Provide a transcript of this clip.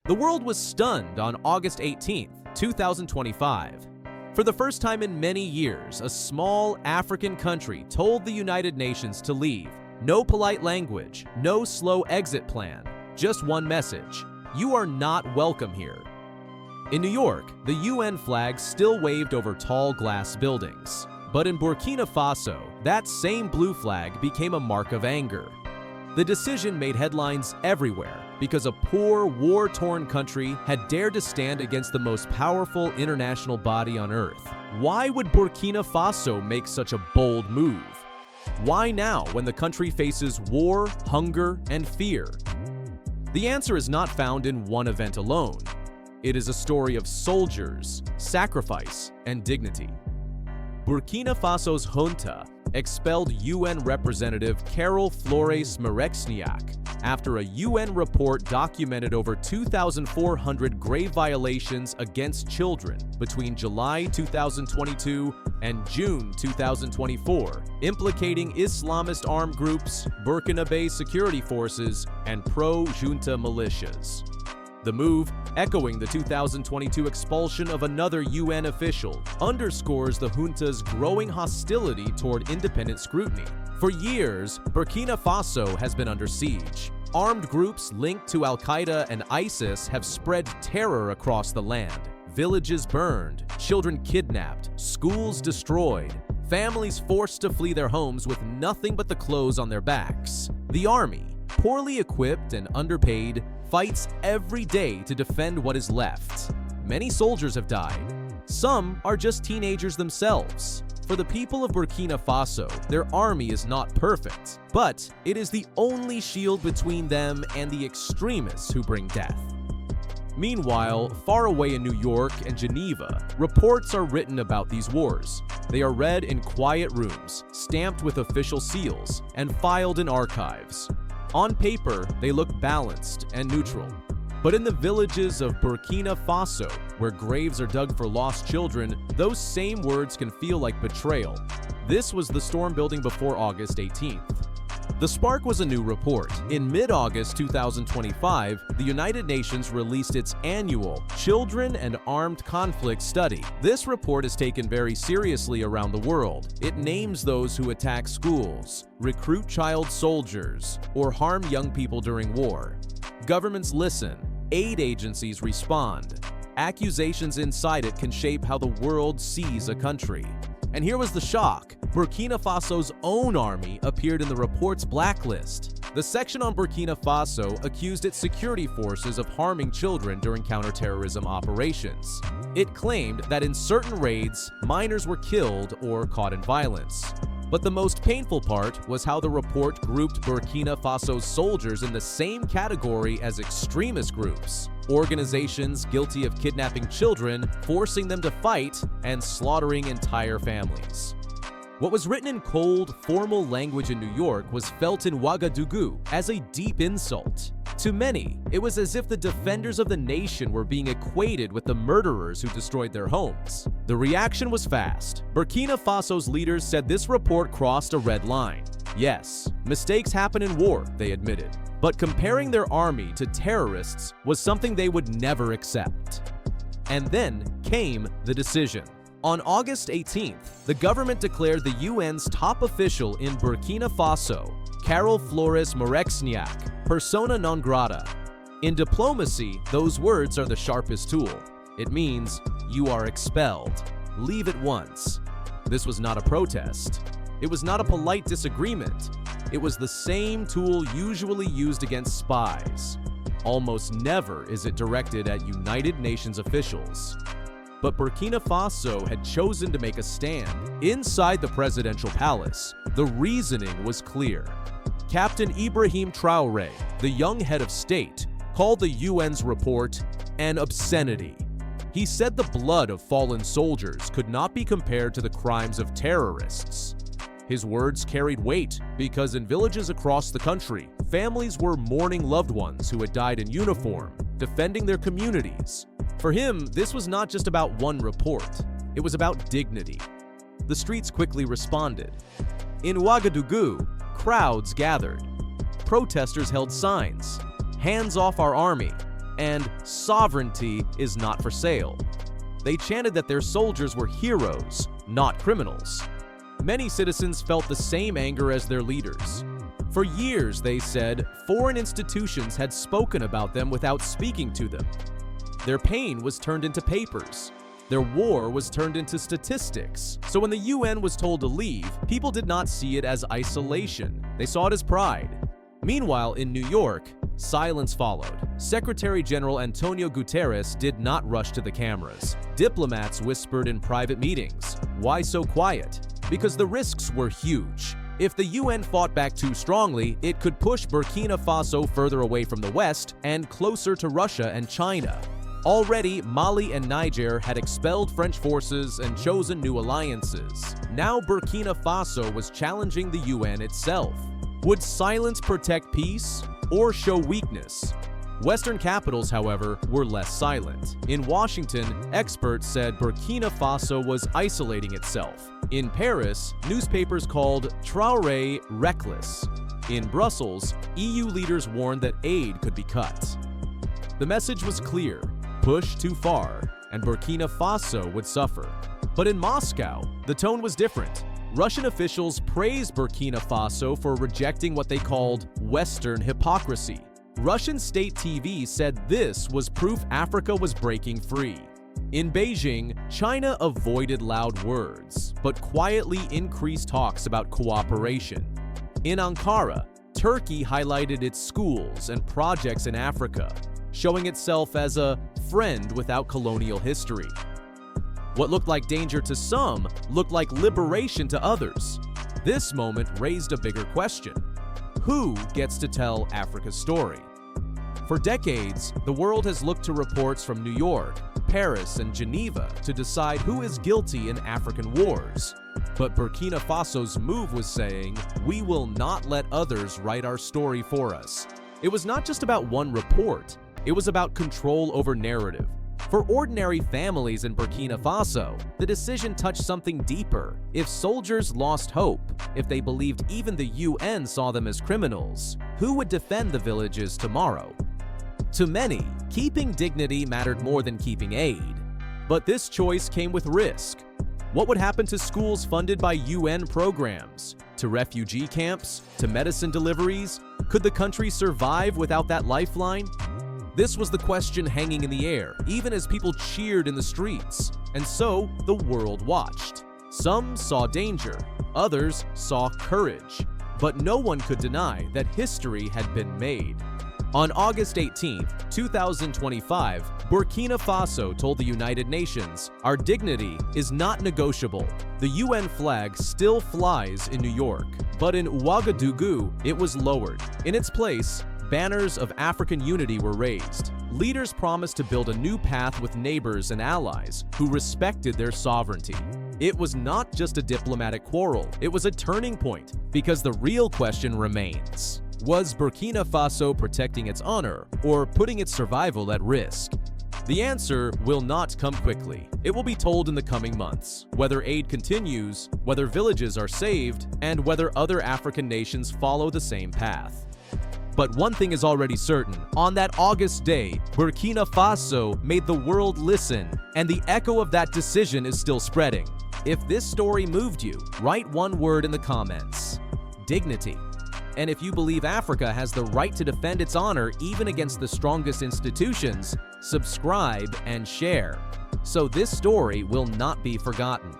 The world was stunned on August 18, 2025. For the first time in many years, a small African country told the United Nations to leave. No polite language, no slow exit plan, just one message: you are not welcome here. In New York, the UN flag still waved over tall glass buildings. But in Burkina Faso, that same blue flag became a mark of anger. The decision made headlines everywhere because a poor, war-torn country had dared to stand against the most powerful international body on earth. Why would Burkina Faso make such a bold move? Why now, when the country faces war, hunger, and fear? The answer is not found in one event alone. It is a story of soldiers, sacrifice, and dignity. Burkina Faso's junta expelled UN Representative Carol Flores Marexniak after a UN report documented over 2,400 grave violations against children between July 2022 and June 2024, implicating Islamist armed groups, Burkinabe security forces, and pro-junta militias. The move, echoing the 2022 expulsion of another UN official, underscores the junta's growing hostility toward independent scrutiny. For years, Burkina Faso has been under siege. Armed groups linked to Al-Qaeda and ISIS have spread terror across the land. Villages burned, children kidnapped, schools destroyed, families forced to flee their homes with nothing but the clothes on their backs. The army, poorly equipped and underpaid, fights every day to defend what is left. Many soldiers have died. Some are just teenagers themselves. For the people of Burkina Faso, their army is not perfect, but it is the only shield between them and the extremists who bring death. Meanwhile, far away in New York and Geneva, reports are written about these wars. They are read in quiet rooms, stamped with official seals, and filed in archives. On paper, they look balanced and neutral. But in the villages of Burkina Faso, where graves are dug for lost children, those same words can feel like betrayal. This was the storm building before August 18th. The spark was a new report. In mid-August 2025, the United Nations released its annual Children and Armed Conflict Study. This report is taken very seriously around the world. It names those who attack schools, recruit child soldiers, or harm young people during war. Governments listen, aid agencies respond. Accusations inside it can shape how the world sees a country. And here was the shock. Burkina Faso's own army appeared in the report's blacklist. The section on Burkina Faso accused its security forces of harming children during counterterrorism operations. It claimed that in certain raids, minors were killed or caught in violence. But the most painful part was how the report grouped Burkina Faso's soldiers in the same category as extremist groups, organizations guilty of kidnapping children, forcing them to fight, and slaughtering entire families. What was written in cold, formal language in New York was felt in Ouagadougou as a deep insult. To many, it was as if the defenders of the nation were being equated with the murderers who destroyed their homes. The reaction was fast. Burkina Faso's leaders said this report crossed a red line. Yes, mistakes happen in war, they admitted. But comparing their army to terrorists was something they would never accept. And then came the decision. On August 18th, the government declared the UN's top official in Burkina Faso, Carol Flores Marexniak, persona non grata. In diplomacy, those words are the sharpest tool. It means, you are expelled. Leave at once. This was not a protest. It was not a polite disagreement. It was the same tool usually used against spies. Almost never is it directed at United Nations officials. But Burkina Faso had chosen to make a stand. Inside the presidential palace, the reasoning was clear. Captain Ibrahim Traoré, the young head of state, called the UN's report an obscenity. He said the blood of fallen soldiers could not be compared to the crimes of terrorists. His words carried weight because in villages across the country, families were mourning loved ones who had died in uniform, defending their communities. For him, this was not just about one report. It was about dignity. The streets quickly responded. In Ouagadougou, crowds gathered. Protesters held signs, "Hands off our army," and sovereignty is not for sale. They chanted that their soldiers were heroes, not criminals. Many citizens felt the same anger as their leaders. For years, they said, foreign institutions had spoken about them without speaking to them. Their pain was turned into papers. Their war was turned into statistics. So when the UN was told to leave, people did not see it as isolation. They saw it as pride. Meanwhile, in New York, silence followed. Secretary General Antonio Guterres did not rush to the cameras. Diplomats whispered in private meetings. Why so quiet? Because the risks were huge. If the UN fought back too strongly, it could push Burkina Faso further away from the West and closer to Russia and China. Already, Mali and Niger had expelled French forces and chosen new alliances. Now Burkina Faso was challenging the UN itself. Would silence protect peace or show weakness? Western capitals, however, were less silent. In Washington, experts said Burkina Faso was isolating itself. In Paris, newspapers called Traoré reckless. In Brussels, EU leaders warned that aid could be cut. The message was clear: push too far, and Burkina Faso would suffer. But in Moscow, the tone was different. Russian officials praised Burkina Faso for rejecting what they called Western hypocrisy. Russian state TV said this was proof Africa was breaking free. In Beijing, China avoided loud words, but quietly increased talks about cooperation. In Ankara, Turkey highlighted its schools and projects in Africa, showing itself as a friend without colonial history. What looked like danger to some looked like liberation to others. This moment raised a bigger question: who gets to tell Africa's story? For decades, the world has looked to reports from New York, Paris, and Geneva to decide who is guilty in African wars. But Burkina Faso's move was saying, we will not let others write our story for us. It was not just about one report, it was about control over narrative. For ordinary families in Burkina Faso, the decision touched something deeper. If soldiers lost hope, if they believed even the UN saw them as criminals, who would defend the villages tomorrow? To many, keeping dignity mattered more than keeping aid. But this choice came with risk. What would happen to schools funded by UN programs? To refugee camps? To medicine deliveries? Could the country survive without that lifeline? This was the question hanging in the air, even as people cheered in the streets. And so, the world watched. Some saw danger, others saw courage. But no one could deny that history had been made. On August 18, 2025, Burkina Faso told the United Nations, "Our dignity is not negotiable." The UN flag still flies in New York, but in Ouagadougou, it was lowered. In its place, banners of African unity were raised. Leaders promised to build a new path with neighbors and allies who respected their sovereignty. It was not just a diplomatic quarrel, it was a turning point, because the real question remains: was Burkina Faso protecting its honor or putting its survival at risk? The answer will not come quickly. It will be told in the coming months, whether aid continues, whether villages are saved, and whether other African nations follow the same path. But one thing is already certain: on that August day, Burkina Faso made the world listen, and the echo of that decision is still spreading. If this story moved you, write one word in the comments: dignity. And if you believe Africa has the right to defend its honor even against the strongest institutions, subscribe and share, so this story will not be forgotten.